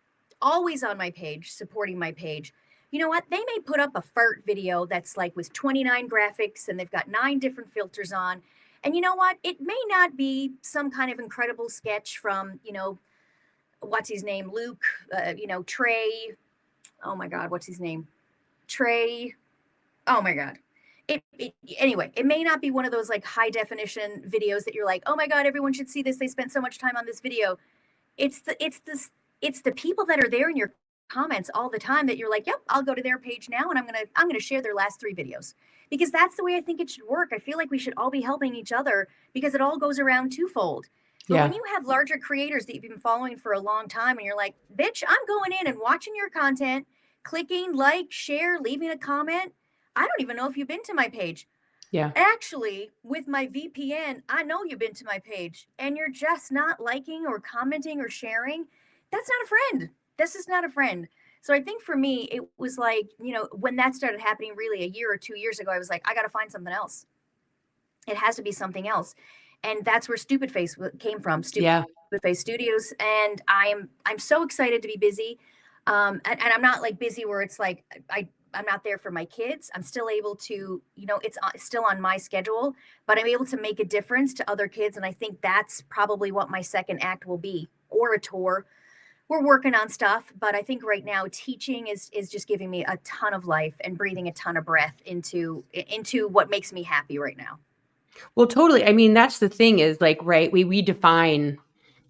always on my page, supporting my page, you know what? They may put up a fart video that's like with 29 graphics and they've got 9 different filters on. And you know what? It may not be some kind of incredible sketch from, what's his name? Luke, Trey. Oh my God, what's his name? Trey. Oh my God. Anyway, it may not be one of those like high definition videos that you're like, oh my God, everyone should see this. They spent so much time on this video. It's the people that are there in your comments all the time that you're like, yep, I'll go to their page now and I'm gonna share their last 3 videos, because that's the way I think it should work. I feel like we should all be helping each other because it all goes around twofold. But Yeah. when you have larger creators that you've been following for a long time and you're like, bitch, I'm going in and watching your content, clicking like, share, leaving a comment. I don't even know if you've been to my page. Yeah. Actually, with my VPN, I know you've been to my page and you're just not liking or commenting or sharing. That's not a friend. This is not a friend. So I think for me, it was like, when that started happening really a year or 2 years ago, I was like, I got to find something else. It has to be something else. And that's where Stupid Face came from, Stupid Yeah. Face Studios. And I'm so excited to be busy. And I'm not like busy where it's like I'm not there for my kids. I'm still able to, it's still on my schedule, but I'm able to make a difference to other kids. And I think that's probably what my second act will be, or a tour. We're working on stuff, but I think right now teaching is just giving me a ton of life and breathing a ton of breath into what makes me happy right now. Well, totally. I mean, that's the thing is like, right, we redefine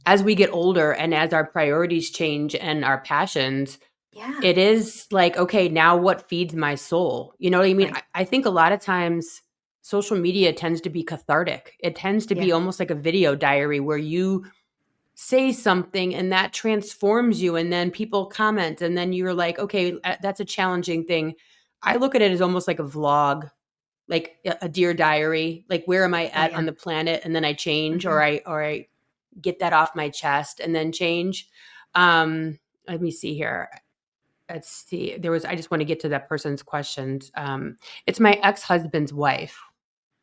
as we get older and as our priorities change and our passions, Yeah. it is like, okay, now what feeds my soul? You know what I mean? Right. I think a lot of times social media tends to be cathartic. It tends to be Yeah. almost like a video diary where you say something and that transforms you, and then people comment, and then you're like, okay, that's a challenging thing. I look at it as almost like a vlog, like a dear diary, like where am I Oh at yeah. on the planet, and then I change, Hmm. or I get that off my chest and then change. Let me see here. Let's see. I just want to get to that person's questions. It's my ex-husband's wife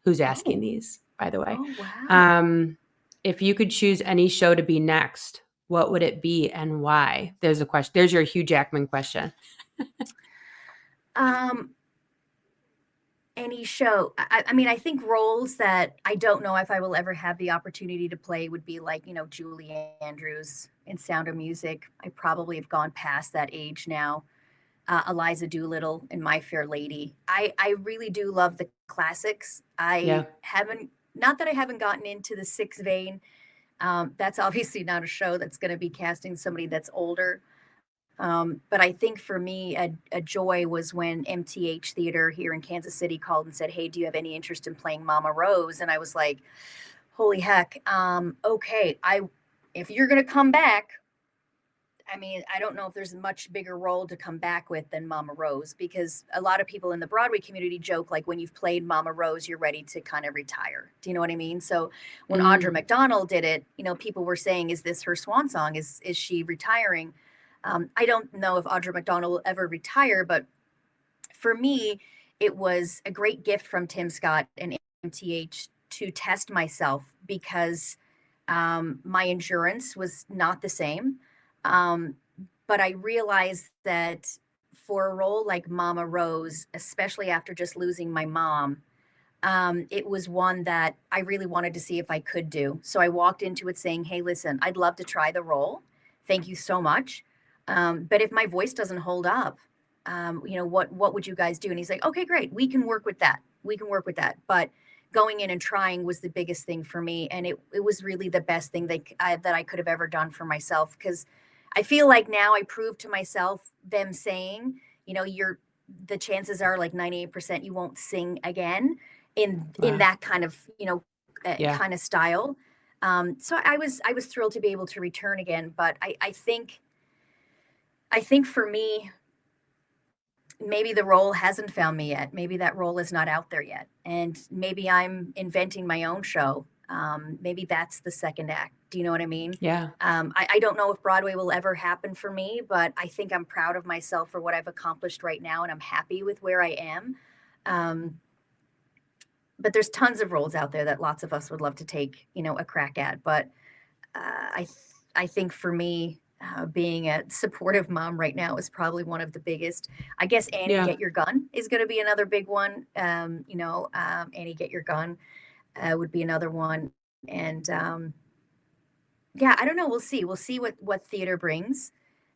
who's asking Oh. these, by the way. Oh wow. Um, if you could choose any show to be next, what would it be and why? There's a question. There's your Hugh Jackman question. Um, any show. I mean, I think roles that I don't know if I will ever have the opportunity to play would be like, Julie Andrews in Sound of Music. I probably have gone past that age now. Eliza Doolittle in My Fair Lady. I really do love the classics. Yeah. Not that I haven't gotten into the six vein. That's obviously not a show that's going to be casting somebody that's older. But I think for me, a joy was when MTH Theater here in Kansas City called and said, hey, do you have any interest in playing Mama Rose? And I was like, holy heck. Okay. If you're going to come back, I mean, I don't know if there's a much bigger role to come back with than Mama Rose, because a lot of people in the Broadway community joke like when you've played Mama Rose, you're ready to kind of retire. Do you know what I mean? So when Audra Mm. McDonald did it, people were saying, "Is this her swan song? Is she retiring?" I don't know if Audra McDonald will ever retire, but for me, it was a great gift from Tim Scott and MTH to test myself, because my endurance was not the same. Um, but I realized that for a role like Mama Rose, especially after just losing my mom, it was one that I really wanted to see if I could do. So I walked into it saying, "Hey, listen, I'd love to try the role. Thank you so much. But if my voice doesn't hold up, what would you guys do?" And he's like, "Okay, great. We can work with that. We can work with that." But going in and trying was the biggest thing for me, and it was really the best thing that I could have ever done for myself, because I feel like now I proved to myself, them saying, you're the chances are like 98% you won't sing again in Wow. that kind of Yeah. kind of style. So I was thrilled to be able to return again, but I think for me, maybe the role hasn't found me yet. Maybe that role is not out there yet. And maybe I'm inventing my own show. Maybe that's the second act. Do you know what I mean? Yeah. I don't know if Broadway will ever happen for me, but I think I'm proud of myself for what I've accomplished right now, and I'm happy with where I am. Um, but there's tons of roles out there that lots of us would love to take, a crack at. But I think for me, being a supportive mom right now is probably one of the biggest. I guess Annie Yeah. Get Your Gun is going to be another big one. Annie Get Your Gun would be another one. And yeah, I don't know. We'll see. We'll see what theater brings.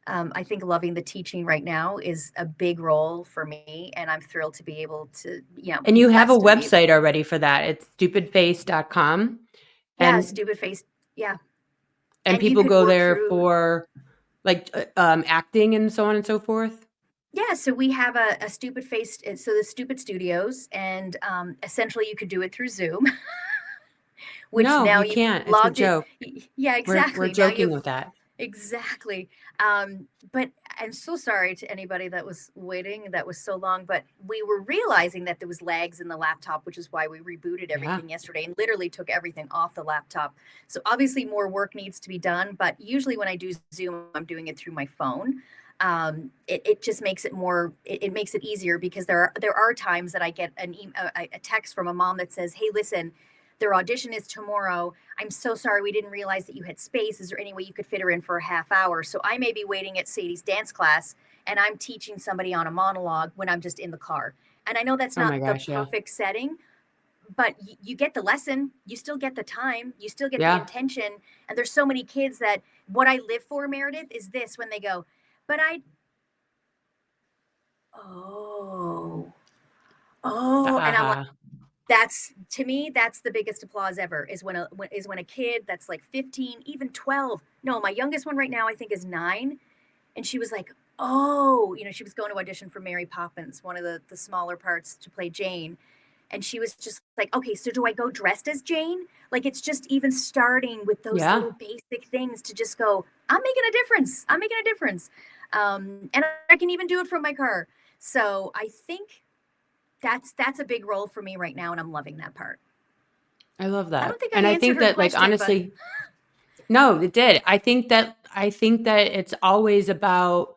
I think loving the teaching right now is a big role for me, and I'm thrilled to be able to, And be you have a blessed and be, website already for that. It's stupidface.com. yeah, And stupid face, yeah. and And you people could go work there through, for like acting and so on and so forth. yeah. So we have a stupid face, so the Stupid Studios, and essentially you could do it through Zoom, which No, now you you've can't. It's a logged it. joke. Yeah, We're exactly. Now joking you've with that. exactly. But I'm so sorry to anybody that was waiting, that was so long. But we were realizing that there was lags in the laptop, which is why we rebooted Yeah. everything yesterday and literally took everything off the laptop. So obviously more work needs to be done. But usually when I do Zoom, I'm doing it through my phone. It just makes it more. It makes it easier, because there are times that I get a text from a mom that says, "Hey, listen, their audition is tomorrow. I'm so sorry, we didn't realize that you had space. Is there any way you could fit her in for a half hour?" So I may be waiting at Sadie's dance class, and I'm teaching somebody on a monologue when I'm just in the car. And I know that's Oh my not the gosh. Yeah. perfect setting, but you get the lesson, you still get the time, you still get the Yeah. intention. And there's so many kids that what I live for, Meredith, is this: when they go, "But oh, The and I'm like, aha. that's, to me, that's the biggest applause ever, is when a kid that's like 15, even 12. No, my youngest one right now I think is 9, and she was like, "Oh," she was going to audition for Mary Poppins, one of the smaller parts, to play Jane. And she was just like, "Okay, so do I go dressed as Jane?" Like, it's just even starting with those Yeah. little basic things to just go, "I'm making a difference. I'm making a difference." And I can even do it from my car. So I think that's a big role for me right now, and I'm loving that part. I love I that. don't think I And I answered think her that, like, question, but honestly, no, it did. I think that it's always about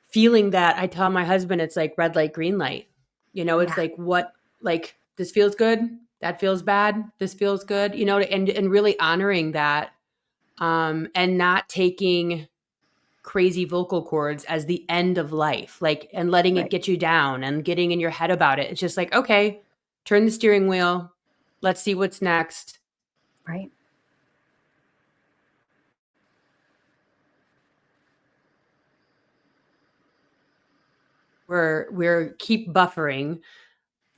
feeling that. I tell my husband it's like red light, green light. It's yeah, like like this feels good, that feels bad, this feels good, and really honoring that, and not taking crazy vocal cords as the end of life, like, and letting it right, get you down and getting in your head about it. It's just like, okay, turn the steering wheel. Let's see what's next. right. We're keep buffering.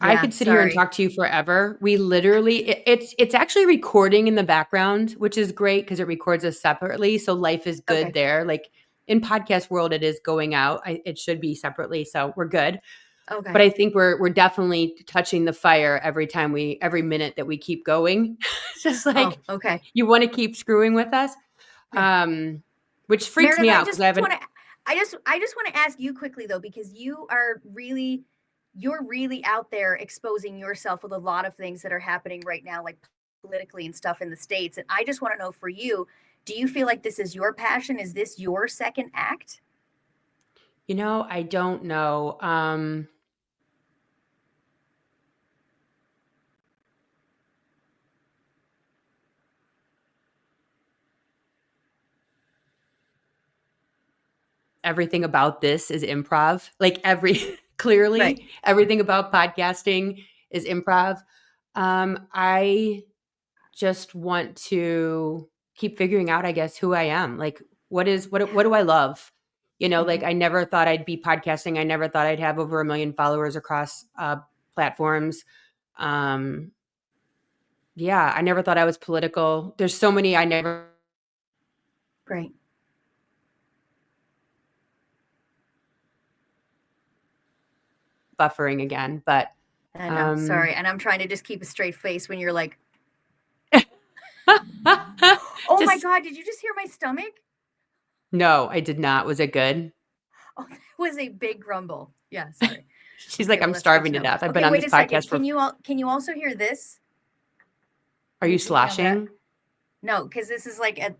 I Yeah, could sit here and sorry. talk to you forever. We literally it's actually recording in the background, which is great because it records us separately. So life is good Okay, there. Like in podcast world, it is going out. It should be separately, so we're good. But okay. I think we're definitely touching the fire every minute that we keep going. It's just Oh, like okay. you want to keep screwing with us. Yeah, Um, which freaks me out because I haven't. I just want to ask you quickly though, because you're really out there exposing yourself with a lot of things that are happening right now, like politically and stuff in the States. And I just want to know, for you, do you feel like this is your passion? Is this your second act? I don't know. Everything about this is improv. Like clearly, right. Everything about podcasting is improv. I just want to keep figuring out, I guess, who I am. Like, what do I love? Like, I never thought I'd be podcasting. I never thought I'd have over 1 million followers across platforms. Yeah, I never thought I was political. There's so many I never. Great. Buffering again, but I know. Sorry, and I'm trying to just keep a straight face when you're like, oh my God, did you just hear my stomach? No, I did not. Was it good? Oh, that was a big grumble. Yeah, sorry. She's like, I'm starving to death. I've been on this podcast for. Can you also hear this? Are you sloshing? No, because this is like a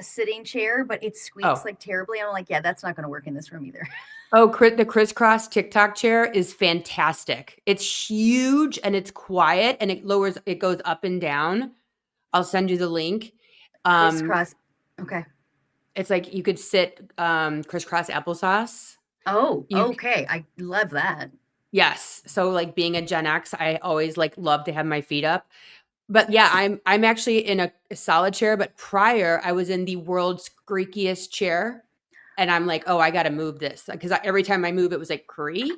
sitting chair, but it squeaks like terribly. I'm like, yeah, that's not going to work in this room either. Oh, the crisscross TikTok chair is fantastic. It's huge and it's quiet and it goes up and down. I'll send you the link. Crisscross. Okay. It's like you could sit crisscross applesauce. Oh, okay. I love that. Yes. So like being a Gen X, I always love to have my feet up. But yeah, I'm actually in a solid chair, but prior I was in the world's creakiest chair. And I'm like, oh, I got to move this. Because every time I move, it was like, creak.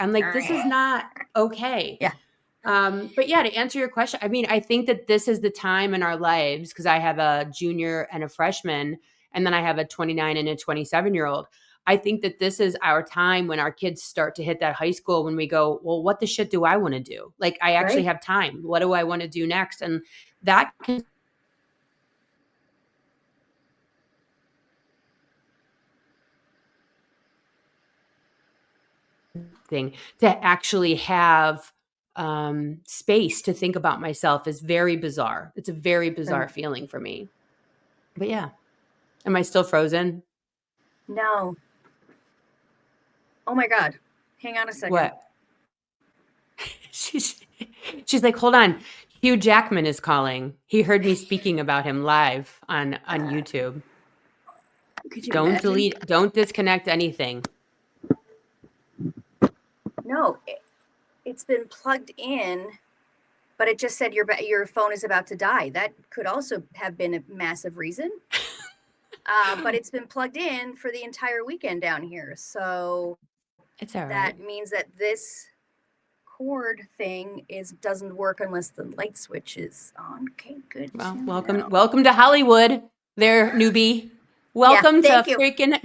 I'm like, this is not okay. Yeah. But yeah, to answer your question, I mean, I think that this is the time in our lives, because I have a junior and a freshman, and then I have a 29 and a 27-year-old. I think that this is our time when our kids start to hit that high school, when we go, well, what the shit do I want to do? Like, I actually have time. What do I want to do next? And that can thing to actually have space to think about myself is very bizarre. It's a very bizarre feeling for me. But yeah. Am I still frozen? No. Oh my God. Hang on a second. What? She's like, hold on. Hugh Jackman is calling. He heard me speaking about him live on YouTube. Don't delete, don't disconnect anything. No, it's been plugged in, but it just said your phone is about to die. That could also have been a massive reason. But it's been plugged in for the entire weekend down here. So it's all right. That means that this cord thing doesn't work unless the light switch is on. Okay, good. Well, welcome to Hollywood there, newbie. Welcome to freaking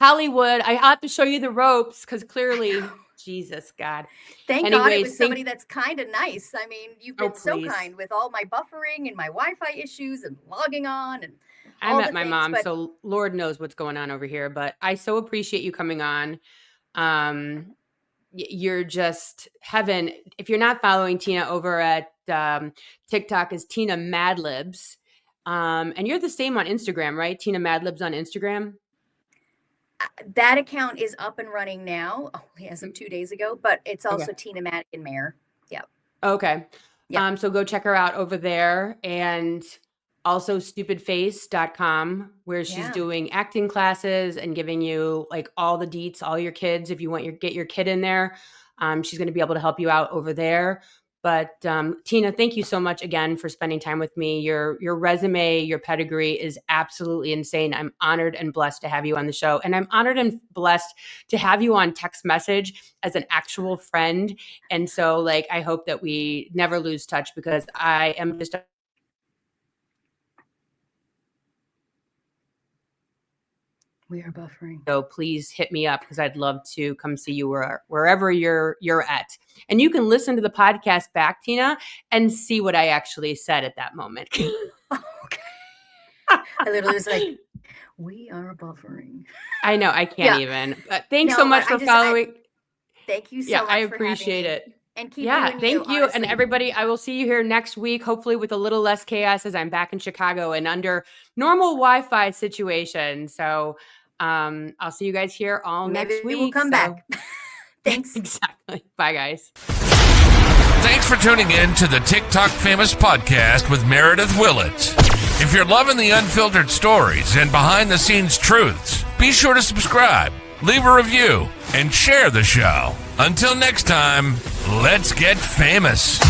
Hollywood. I have to show you the ropes because clearly, Jesus God. Thank God it was somebody that's kind of nice. I mean, you've been so kind with all my buffering and my Wi-Fi issues and logging on and I met my mom, so Lord knows what's going on over here. But I so appreciate you coming on. You're just heaven. If you're not following Tina over at TikTok, is Tina Madlibs. And you're the same on Instagram, right? Tina Madlibs on Instagram. That account is up and running now, only as of 2 days ago, but it's also Tina Maddigan Mayor. Yeah. Okay. Yeah. So go check her out over there, and also stupidface.com, where she's doing acting classes and giving you all the deets, all your kids. If you want get your kid in there, she's going to be able to help you out over there. But Tina, thank you so much again for spending time with me. Your resume, your pedigree is absolutely insane. I'm honored and blessed to have you on the show. And I'm honored and blessed to have you on text message as an actual friend. And so I hope that we never lose touch, because I am just We are buffering. So please hit me up, because I'd love to come see you wherever you're at. And you can listen to the podcast back, Tina, and see what I actually said at that moment. Okay. I literally was like, We are buffering. I know, I can't even. Thanks so much for following. Thank you so much. I appreciate it. And keep doing thank you. And everybody, I will see you here next week, hopefully with a little less chaos as I'm back in Chicago and under normal Wi-Fi situation. So I'll see you guys here next week. We'll come back. Thanks. Exactly. Bye, guys. Thanks for tuning in to the TikTok Famous Podcast with Meredith Willits. If you're loving the unfiltered stories and behind-the-scenes truths, be sure to subscribe, leave a review, and share the show. Until next time, let's get famous.